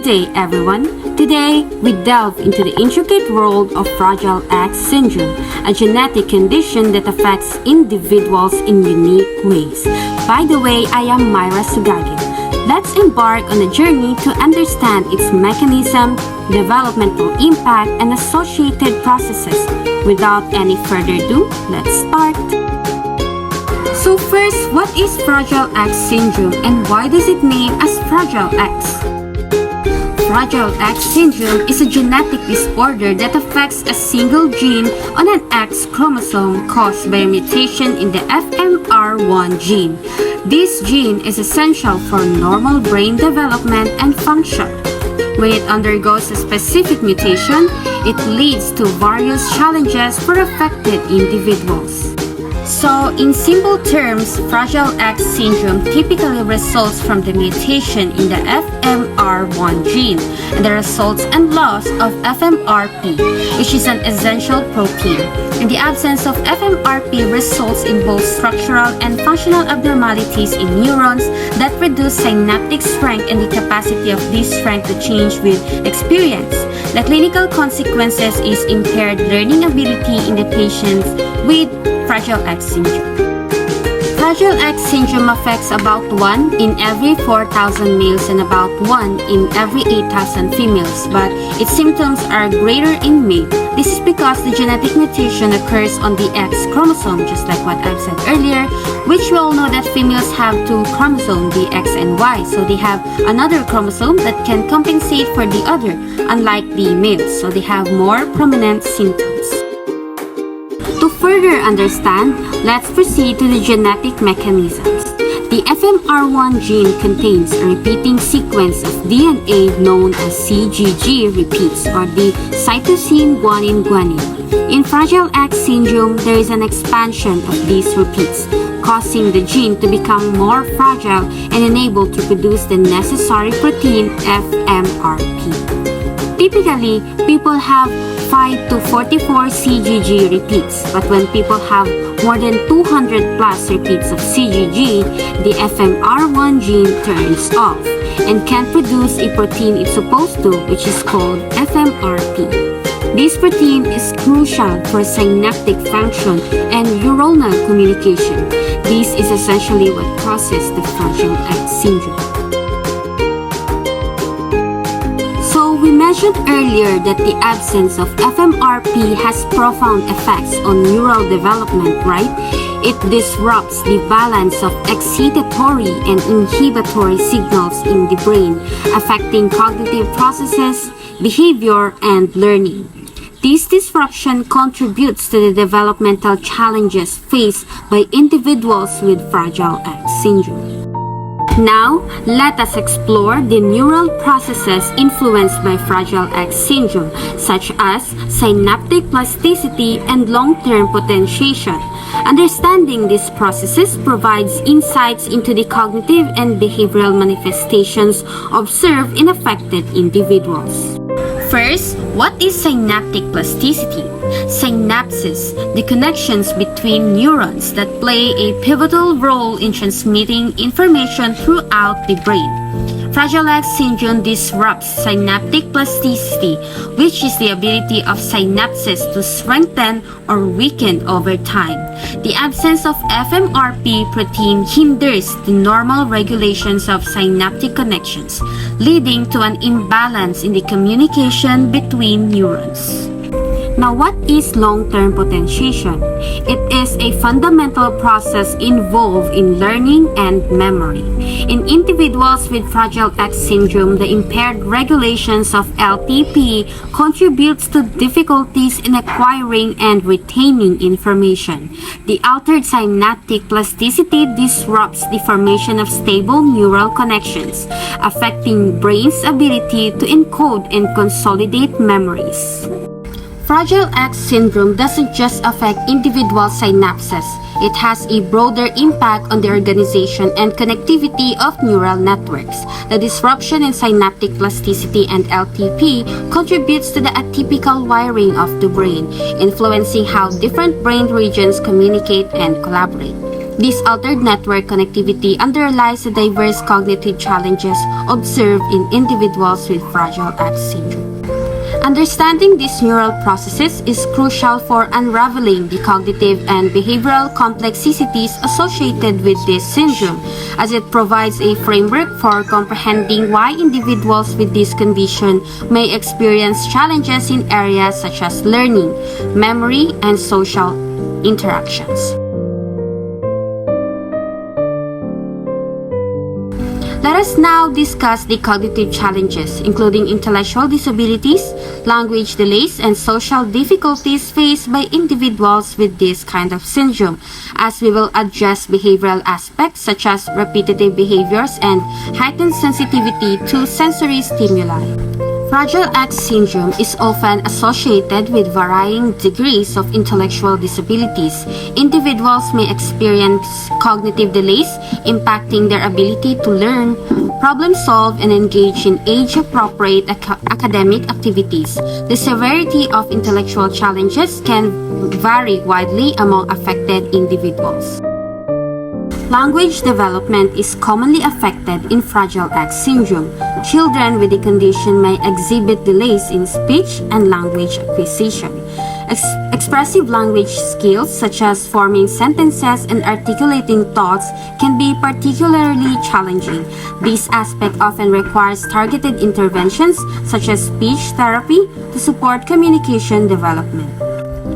day, everyone. Today, we delve into the intricate world of Fragile X syndrome, a genetic condition that affects individuals in unique ways. By the way, I am Myra Sugagin. Let's embark on a journey to understand its mechanism, developmental impact, and associated processes. Without any further ado, let's start. So first, what is Fragile X syndrome and why does it name as Fragile X? Fragile X syndrome is a genetic disorder that affects a single gene on an X chromosome caused by a mutation in the FMR1 gene. This gene is essential for normal brain development and function. When it undergoes a specific mutation, it leads to various challenges for affected individuals. So, in simple terms, Fragile X syndrome typically results from the mutation in the FMR1 gene and the results and loss of FMRP, which is an essential protein. And the absence of FMRP results in both structural and functional abnormalities in neurons that reduce synaptic strength and the capacity of this strength to change with experience. The clinical consequences is impaired learning ability in the patients with Fragile X syndrome. Fragile X syndrome affects about 1 in every 4,000 males and about 1 in every 8,000 females, but its symptoms are greater in male. This is because the genetic mutation occurs on the X chromosome, just like what I've said earlier, which we all know that females have two chromosomes, the X and Y, so they have another chromosome that can compensate for the other, unlike the males, so they have more prominent symptoms. To further understand, let's proceed to the genetic mechanisms. The FMR1 gene contains a repeating sequence of DNA known as CGG repeats or the cytosine guanine guanine. In Fragile X syndrome, there is an expansion of these repeats, causing the gene to become more fragile and unable to produce the necessary protein FMRP. Typically, people have 5 to 44 CGG repeats, but when people have more than 200 plus repeats of CGG, the FMR1 gene turns off and can't produce a protein it's supposed to, which is called FMRP. This protein is crucial for synaptic function and neuronal communication. This is essentially what causes the Fragile X syndrome. We mentioned earlier that the absence of FMRP has profound effects on neural development, right? It disrupts the balance of excitatory and inhibitory signals in the brain, affecting cognitive processes, behavior, and learning. This disruption contributes to the developmental challenges faced by individuals with Fragile X syndrome. Now, let us explore the neural processes influenced by Fragile X syndrome, such as synaptic plasticity and long-term potentiation. Understanding these processes provides insights into the cognitive and behavioral manifestations observed in affected individuals. First, what is synaptic plasticity? Synapses, the connections between neurons that play a pivotal role in transmitting information throughout the brain. Fragile X syndrome disrupts synaptic plasticity, which is the ability of synapses to strengthen or weaken over time. The absence of FMRP protein hinders the normal regulations of synaptic connections, leading to an imbalance in the communication between neurons. Now, what is long-term potentiation? It is a fundamental process involved in learning and memory. In individuals with Fragile X syndrome, the impaired regulations of LTP contributes to difficulties in acquiring and retaining information. The altered synaptic plasticity disrupts the formation of stable neural connections, affecting brain's ability to encode and consolidate memories. Fragile X syndrome doesn't just affect individual synapses. It has a broader impact on the organization and connectivity of neural networks. The disruption in synaptic plasticity and LTP contributes to the atypical wiring of the brain, influencing how different brain regions communicate and collaborate. This altered network connectivity underlies the diverse cognitive challenges observed in individuals with Fragile X syndrome. Understanding these neural processes is crucial for unraveling the cognitive and behavioral complexities associated with this syndrome, as it provides a framework for comprehending why individuals with this condition may experience challenges in areas such as learning, memory, and social interactions. Let us now discuss the cognitive challenges, including intellectual disabilities, language delays, and social difficulties faced by individuals with this kind of syndrome, as we will address behavioral aspects such as repetitive behaviors and heightened sensitivity to sensory stimuli. Fragile X syndrome is often associated with varying degrees of intellectual disabilities. Individuals may experience cognitive delays, impacting their ability to learn, problem solve, and engage in age-appropriate academic activities. The severity of intellectual challenges can vary widely among affected individuals. Language development is commonly affected in Fragile X syndrome. Children with the condition may exhibit delays in speech and language acquisition. Expressive language skills such as forming sentences and articulating thoughts can be particularly challenging. This aspect often requires targeted interventions such as speech therapy to support communication development.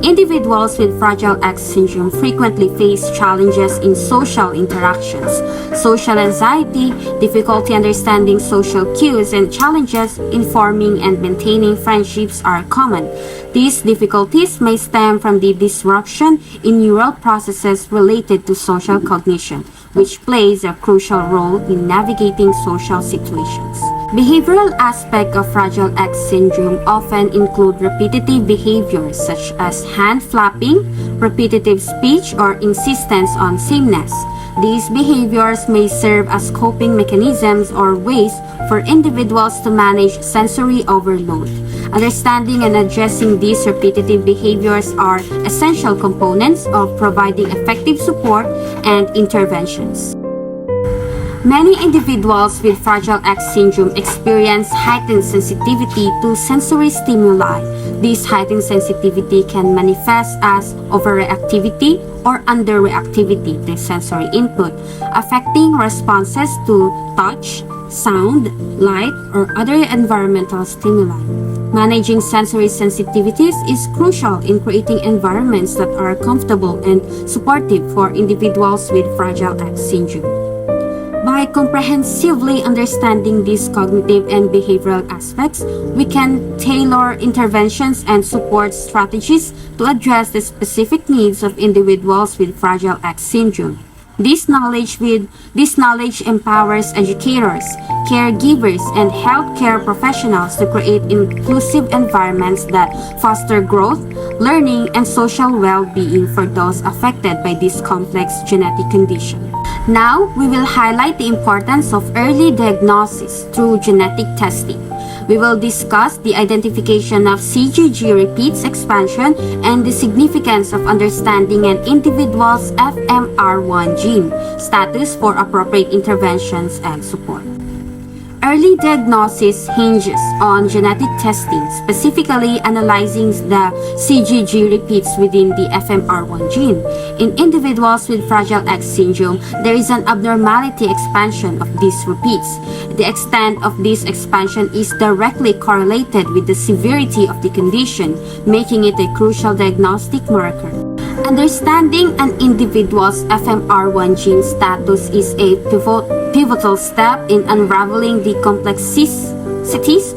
Individuals with Fragile X syndrome frequently face challenges in social interactions. Social anxiety, difficulty understanding social cues, and challenges in forming and maintaining friendships are common. These difficulties may stem from the disruption in neural processes related to social cognition, which plays a crucial role in navigating social situations. Behavioral aspects of Fragile X syndrome often include repetitive behaviors such as hand flapping, repetitive speech, or insistence on sameness. These behaviors may serve as coping mechanisms or ways for individuals to manage sensory overload. Understanding and addressing these repetitive behaviors are essential components of providing effective support and interventions. Many individuals with Fragile X syndrome experience heightened sensitivity to sensory stimuli. This heightened sensitivity can manifest as overreactivity or underreactivity to sensory input, affecting responses to touch, sound, light, or other environmental stimuli. Managing sensory sensitivities is crucial in creating environments that are comfortable and supportive for individuals with Fragile X syndrome. By comprehensively understanding these cognitive and behavioral aspects, we can tailor interventions and support strategies to address the specific needs of individuals with Fragile X syndrome. This knowledge empowers educators, caregivers, and healthcare professionals to create inclusive environments that foster growth, learning, and social well-being for those affected by this complex genetic condition. Now, we will highlight the importance of early diagnosis through genetic testing. We will discuss the identification of CGG repeats expansion and the significance of understanding an individual's FMR1 gene status for appropriate interventions and support. Early diagnosis hinges on genetic testing, specifically analyzing the CGG repeats within the FMR1 gene. In individuals with Fragile X syndrome, there is an abnormality expansion of these repeats. The extent of this expansion is directly correlated with the severity of the condition, making it a crucial diagnostic marker. Understanding an individual's FMR1 gene status is a pivotal step in unraveling the complexities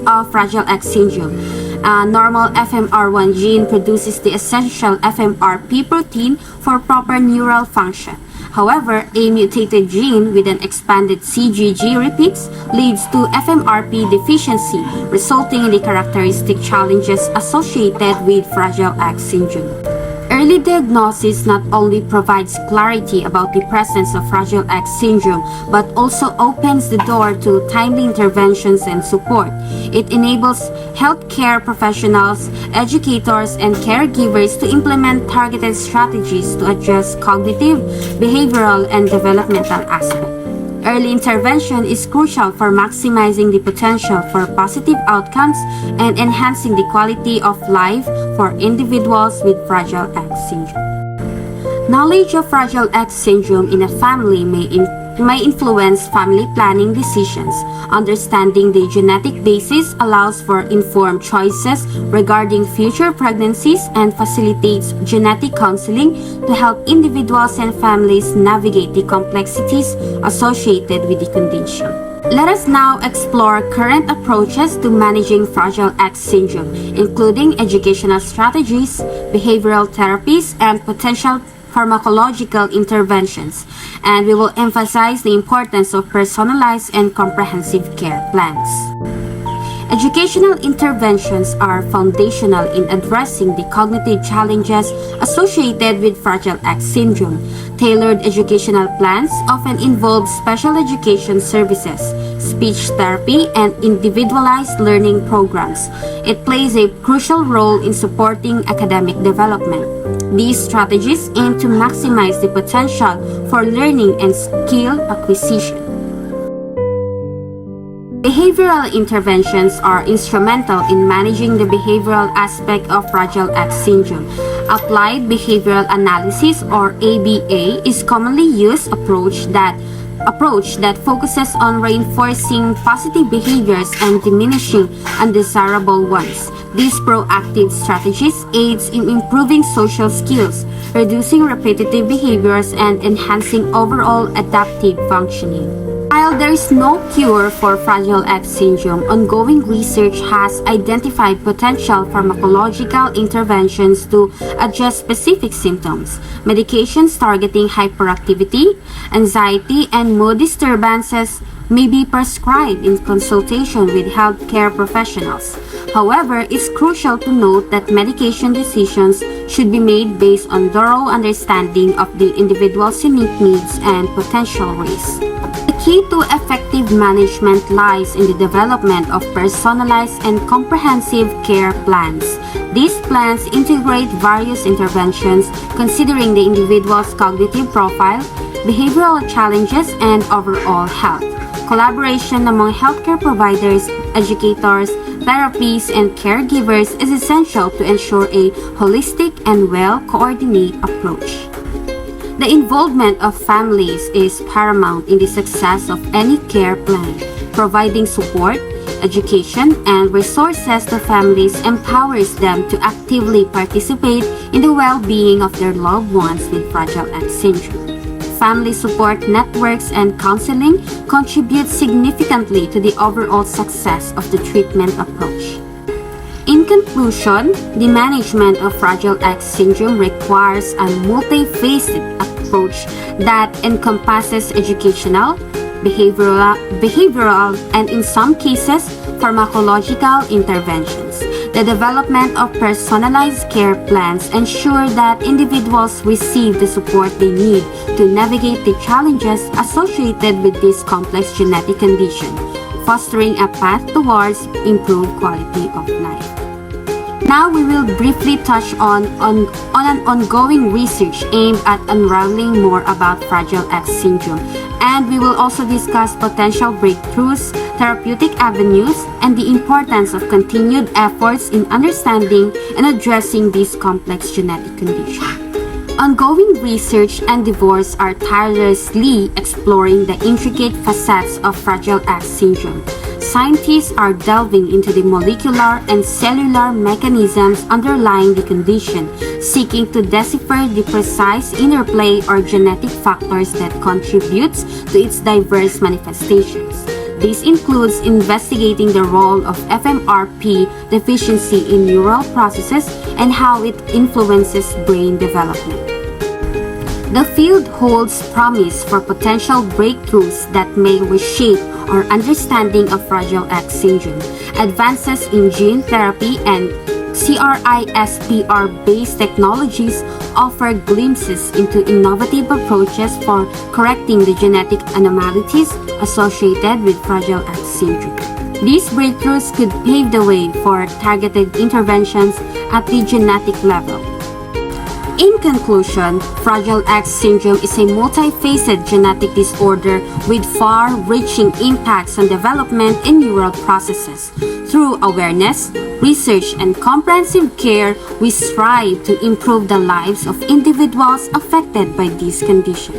of Fragile X syndrome. A normal FMR1 gene produces the essential FMRP protein for proper neural function. However, a mutated gene with an expanded CGG repeats leads to FMRP deficiency, resulting in the characteristic challenges associated with Fragile X syndrome. Early diagnosis not only provides clarity about the presence of Fragile X syndrome, but also opens the door to timely interventions and support. It enables healthcare professionals, educators, and caregivers to implement targeted strategies to address cognitive, behavioral, and developmental aspects. Early intervention is crucial for maximizing the potential for positive outcomes and enhancing the quality of life for individuals with Fragile X syndrome. Knowledge of Fragile X syndrome in a family may influence family planning decisions. Understanding the genetic basis allows for informed choices regarding future pregnancies and facilitates genetic counseling to help individuals and families navigate the complexities associated with the condition. Let us now explore current approaches to managing Fragile X syndrome, including educational strategies, behavioral therapies, and potential pharmacological interventions, and we will emphasize the importance of personalized and comprehensive care plans. Educational interventions are foundational in addressing the cognitive challenges associated with Fragile X syndrome. Tailored educational plans often involve special education services, speech therapy, and individualized learning programs. It plays a crucial role in supporting academic development. These strategies aim to maximize the potential for learning and skill acquisition. Behavioral interventions are instrumental in managing the behavioral aspect of Fragile X syndrome. Applied behavioral analysis, or ABA, is commonly used approach that focuses on reinforcing positive behaviors and diminishing undesirable ones. These proactive strategies aids in improving social skills, reducing repetitive behaviors, and enhancing overall adaptive functioning. While there is no cure for Fragile X syndrome, ongoing research has identified potential pharmacological interventions to address specific symptoms. Medications targeting hyperactivity, anxiety, and mood disturbances may be prescribed in consultation with healthcare professionals. However, it's crucial to note that medication decisions should be made based on thorough understanding of the individual's unique needs and potential risks. The key to effective management lies in the development of personalized and comprehensive care plans. These plans integrate various interventions considering the individual's cognitive profile, behavioral challenges, and overall health. Collaboration among healthcare providers, educators, therapists, and caregivers is essential to ensure a holistic and well-coordinated approach. The involvement of families is paramount in the success of any care plan. Providing support, education, and resources to families empowers them to actively participate in the well-being of their loved ones with Fragile X syndrome. Family support networks and counseling contribute significantly to the overall success of the treatment approach. In conclusion, the management of Fragile X syndrome requires a multifaceted approach that encompasses educational, behavioral, and in some cases, pharmacological interventions. The development of personalized care plans ensure that individuals receive the support they need to navigate the challenges associated with this complex genetic condition, fostering a path towards improved quality of life. Now we will briefly touch on an ongoing research aimed at unraveling more about Fragile X syndrome, and we will also discuss potential breakthroughs, therapeutic avenues, and the importance of continued efforts in understanding and addressing this complex genetic condition. Ongoing research endeavors are tirelessly exploring the intricate facets of Fragile X syndrome. Scientists are delving into the molecular and cellular mechanisms underlying the condition, seeking to decipher the precise interplay or genetic factors that contributes to its diverse manifestations. This includes investigating the role of FMRP deficiency in neural processes and how it influences brain development. The field holds promise for potential breakthroughs that may reshape our understanding of Fragile X syndrome. Advances in gene therapy and CRISPR-based technologies offer glimpses into innovative approaches for correcting the genetic anomalies associated with Fragile X syndrome. These breakthroughs could pave the way for targeted interventions at the genetic level. In conclusion, Fragile X syndrome is a multifaceted genetic disorder with far-reaching impacts on development in neural processes. Through awareness, research, and comprehensive care, we strive to improve the lives of individuals affected by this condition.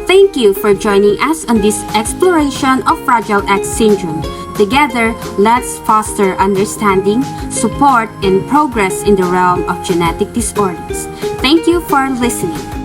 Thank you for joining us on this exploration of Fragile X syndrome. Together, let's foster understanding, support, and progress in the realm of genetic disorders. Thank you for listening.